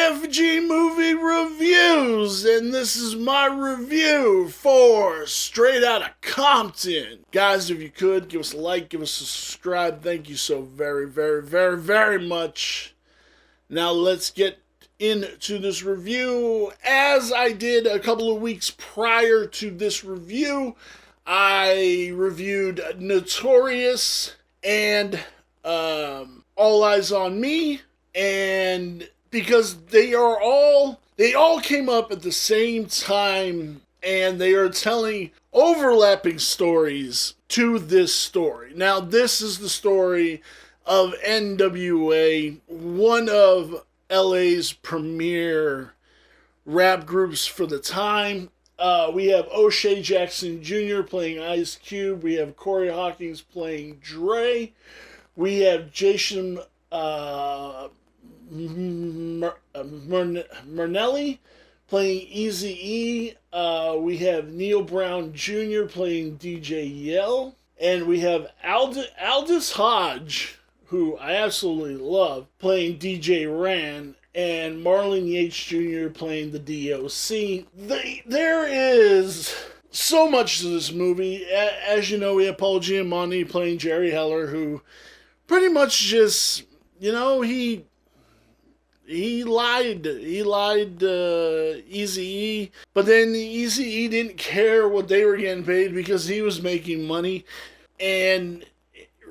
FG Movie Reviews, and this is my review for Straight Outta Compton. Guys, if you could, give us a like, give us a subscribe. Thank you so very, very, very, very much. Now let's get into this review. As I did a couple of weeks prior to this review, I reviewed Notorious and All Eyes on Me, and because they all came up at the same time, and they are telling overlapping stories to this story. Now, this is the story of NWA, one of LA's premier rap groups for the time. We have O'Shea Jackson Jr. playing Ice Cube. We have Corey Hawkins playing Dre. We have Jason Mernelli playing Eazy-E. We have Neil Brown Jr. playing DJ Yell. And we have Aldous Hodge, who I absolutely love, playing DJ Ran. And Marlon Yates Jr. playing the DOC. There is so much to this movie. As you know, we have Paul Giamatti playing Jerry Heller, who pretty much just, he lied. He lied Eazy-E, but then Eazy-E didn't care what they were getting paid because he was making money. And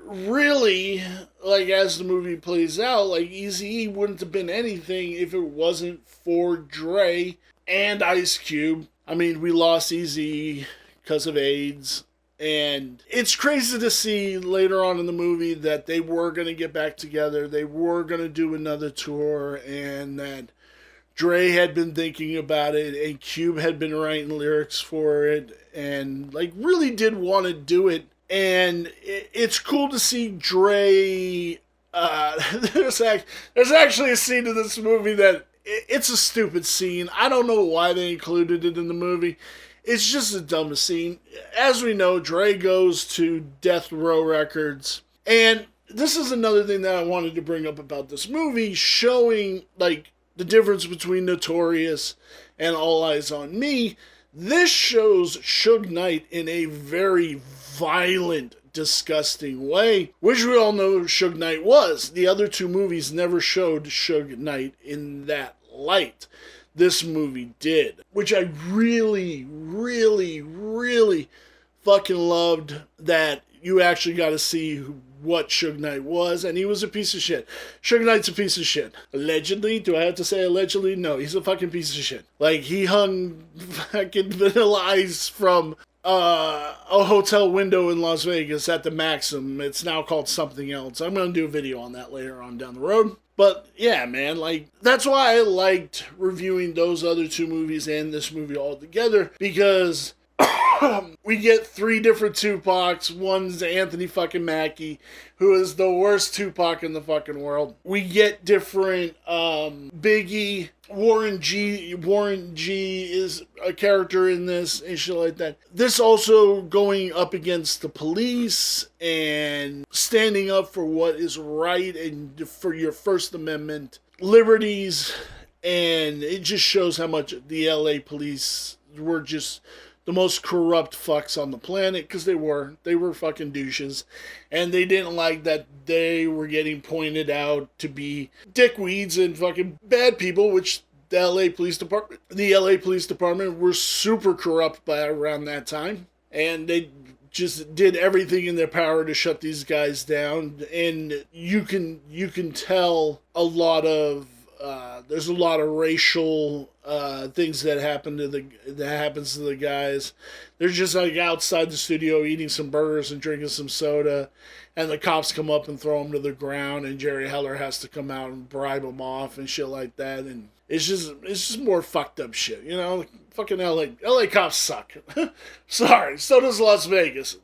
really, as the movie plays out, Eazy-E wouldn't have been anything if it wasn't for Dre and Ice Cube. I mean, we lost Eazy-E because of AIDS. And it's crazy to see later on in the movie that they were going to get back together. They were going to do another tour, and that Dre had been thinking about it, and Cube had been writing lyrics for it, and really did want to do it. And it's cool to see Dre. There's actually a scene in this movie that it's a stupid scene. I don't know why they included it in the movie. It's just the dumbest scene. As we know, Dre goes to Death Row Records. And this is another thing that I wanted to bring up about this movie, showing, the difference between Notorious and All Eyes on Me. This shows Suge Knight in a very violent, disgusting way, which we all know Suge Knight was. The other two movies never showed Suge Knight in that light. This movie did, which I really, really, really fucking loved, that you actually got to see what Suge Knight was, and he was a piece of shit. Suge Knight's a piece of shit. Allegedly? Do I have to say allegedly? No, he's a fucking piece of shit. He hung fucking Vanilla Ice from a hotel window in Las Vegas at the Maxim. It's now called something else. I'm going to do a video on that later on down the road. But yeah, man, that's why I liked reviewing those other two movies and this movie all together, because we get three different Tupacs. One's Anthony fucking Mackie, who is the worst Tupac in the fucking world. We get different Biggie. Warren G is a character in this and shit like that. This also going up against the police and standing up for what is right and for your First Amendment liberties. And it just shows how much the LA police were just the most corrupt fucks on the planet, because they were fucking douches, and they didn't like that they were getting pointed out to be dickweeds and fucking bad people, which the LA Police Department were super corrupt by around that time, and they just did everything in their power to shut these guys down. And you can tell a lot of there's a lot of racial things that happens to the guys. They're just outside the studio eating some burgers and drinking some soda, and the cops come up and throw them to the ground, and Jerry Heller has to come out and bribe them off and shit like that. And it's just more fucked up shit, Fucking LA cops suck. Sorry, so does Las Vegas.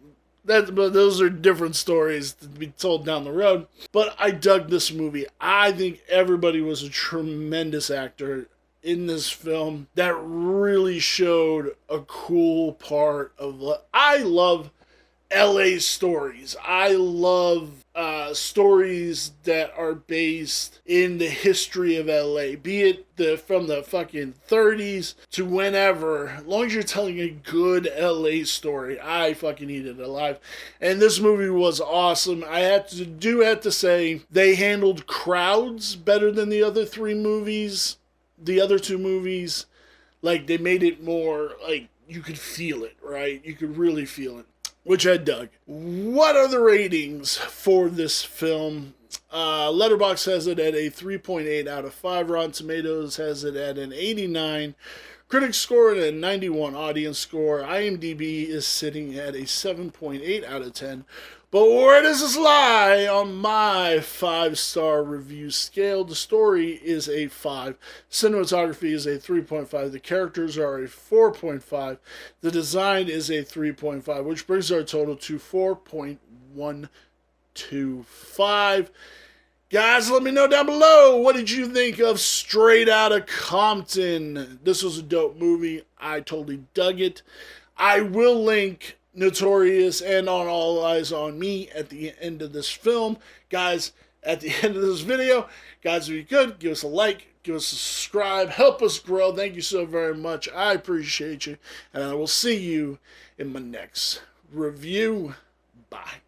But those are different stories to be told down the road. But I dug this movie. I think everybody was a tremendous actor in this film that really showed a cool part of what I love. LA stories. I love stories that are based in the history of LA, be it from the fucking 30s to whenever. As long as you're telling a good LA story, I fucking eat it alive. And this movie was awesome. I have to say they handled crowds better than the other two movies. Like, they made it more like you could feel it, right? You could really feel it, which I dug. What are the ratings for this film? Letterboxd has it at a 3.8 out of 5. Rotten Tomatoes has it at an 89. Critics score it at a 91. Audience score. IMDb is sitting at a 7.8 out of 10. But where does this lie on my 5-star review scale? The story is a 5. Cinematography is a 3.5. The characters are a 4.5. The design is a 3.5, which brings our total to 4.125. Guys, let me know down below, what did you think of Straight Outta Compton? This was a dope movie. I totally dug it. I will link Notorious and On All Eyes on Me at the end of this film. Guys, at the end of this video, guys, if you could, give us a like, give us a subscribe, help us grow. Thank you so very much. I appreciate you. And I will see you in my next review. Bye.